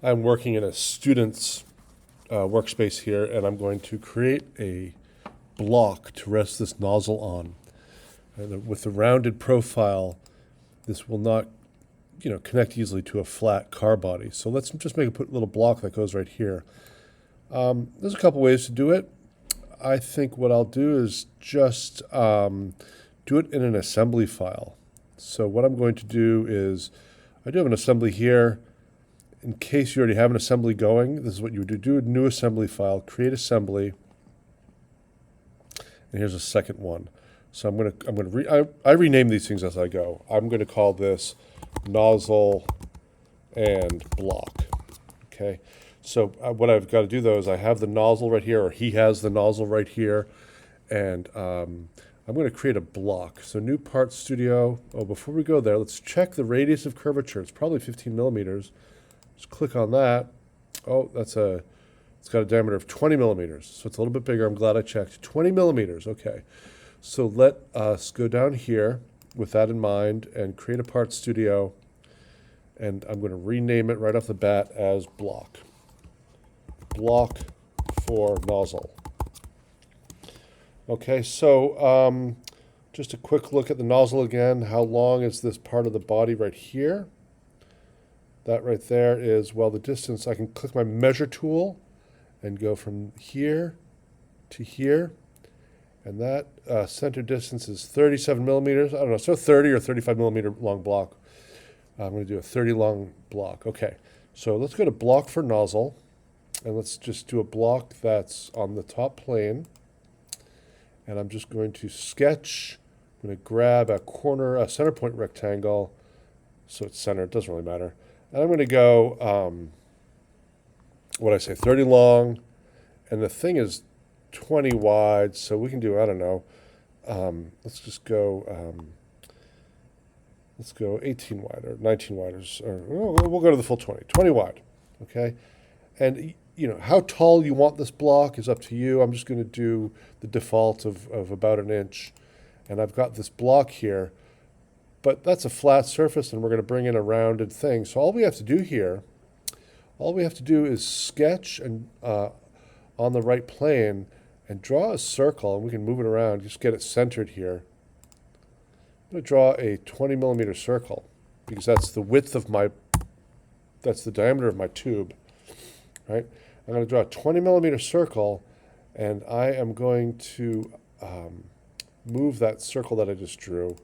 I'm working in a student's workspace here, and I'm going to create a block to rest this nozzle on. And with the rounded profile, this will not, connect easily to a flat car body. So let's just make a little block that goes right here. There's a couple ways to do it. I think what I'll do is just do it in an assembly file. So what I'm going to do is, I do have an assembly here. In case you already have an assembly going, this is what you would do. Do a new assembly file, create assembly, and here's a second one. So I rename these things as I go. I'm going to call this nozzle and block. Okay. So what I've got to do though is I have the nozzle right here, or he has the nozzle right here, and I'm going to create a block. So new part studio. Oh, before we go there, let's check the radius of curvature. It's probably 15 millimeters. Just click on that. Oh, it's got a diameter of 20 millimeters, so it's a little bit bigger. I'm glad I checked. 20 millimeters, okay. So let us go down here with that in mind and create a part studio, and I'm going to rename it right off the bat as block. Block for nozzle. Okay, so just a quick look at the nozzle again. How long is this part of the body right here? That right there is, well, the distance. I can click my measure tool and go from here to here. And that center distance is 37 millimeters. I don't know, so 30 or 35 millimeter long block. I'm going to do a 30 long block. Okay, so let's go to block for nozzle. And let's just do a block that's on the top plane. And I'm just going to sketch. I'm going to grab a center point rectangle. So it's centered, it doesn't really matter. And I'm going to go, 30 long, and the thing is 20 wide, so we can do, I don't know, let's just go, let's go 18 wide or 19 wide, or we'll go to the full 20 wide, okay? And, how tall you want this block is up to you. I'm just going to do the default of about an inch, and I've got this block here. But that's a flat surface, and we're going to bring in a rounded thing. So all we have to do here, is sketch and on the right plane and draw a circle, and we can move it around, just get it centered here. I'm going to draw a 20 millimeter circle because that's the width of that's the diameter of my tube, right? I'm going to draw a 20 millimeter circle, and I am going to move that circle that I just drew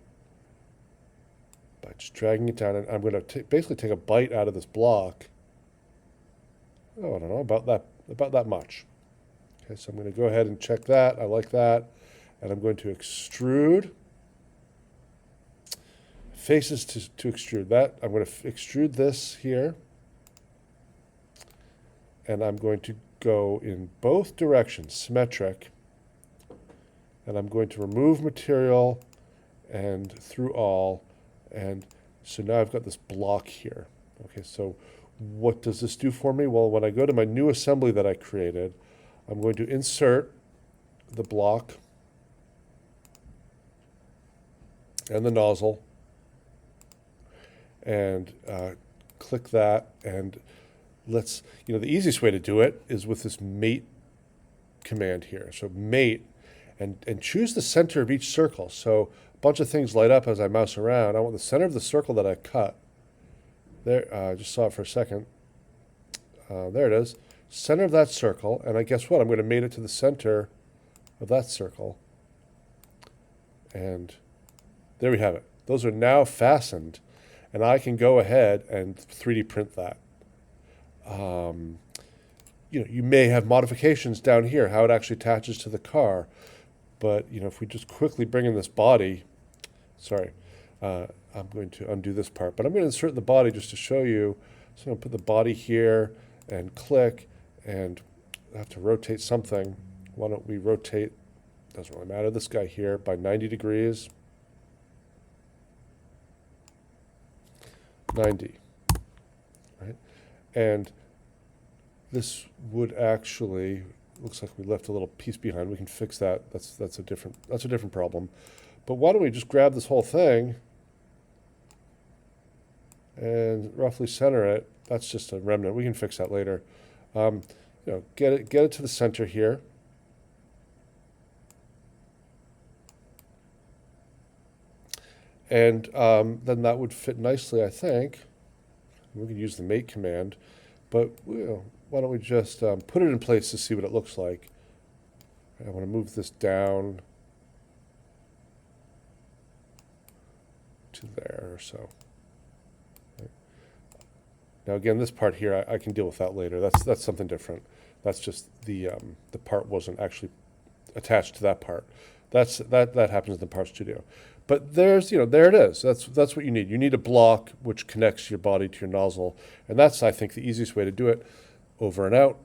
by just dragging it down, and I'm going to basically take a bite out of this block. Oh, I don't know, about that much. Okay, so I'm going to go ahead and check that. I like that. And I'm going to extrude. Faces to extrude that. I'm going to extrude this here. And I'm going to go in both directions, symmetric. And I'm going to remove material and through all. And so now I've got this block here. Okay, so what does this do for me? Well, when I go to my new assembly that I created, I'm going to insert the block and the nozzle and click that. And let's, the easiest way to do it is with this mate command here. So mate, and choose the center of each circle. So a bunch of things light up as I mouse around. I want the center of the circle that I cut. There, I just saw it for a second. There it is. Center of that circle, and I guess what? I'm going to mate it to the center of that circle. And there we have it. Those are now fastened, and I can go ahead and 3D print that. You may have modifications down here, how it actually attaches to the car. But, if we just quickly bring in this body, sorry, I'm going to undo this part, but I'm going to insert the body just to show you. So I'm going to put the body here and click, and I have to rotate something. Why don't we rotate, doesn't really matter, this guy here by 90 degrees. 90, right? And this would actually, looks like we left a little piece behind. We can fix that. That's a different problem. But why don't we just grab this whole thing and roughly center it That's just a remnant. We can fix that later. Get it to the center here. And then that would fit nicely, I think. We could use the mate command, but why don't we just put it in place to see what it looks like. I want to move this down to there or so. Right. Now again, this part here, I can deal with that later. That's something different. That's just the part wasn't actually attached to that part. That happens in the Part Studio. But there it is. That's what you need. You need a block which connects your body to your nozzle, and that's, I think, the easiest way to do it. Over and out.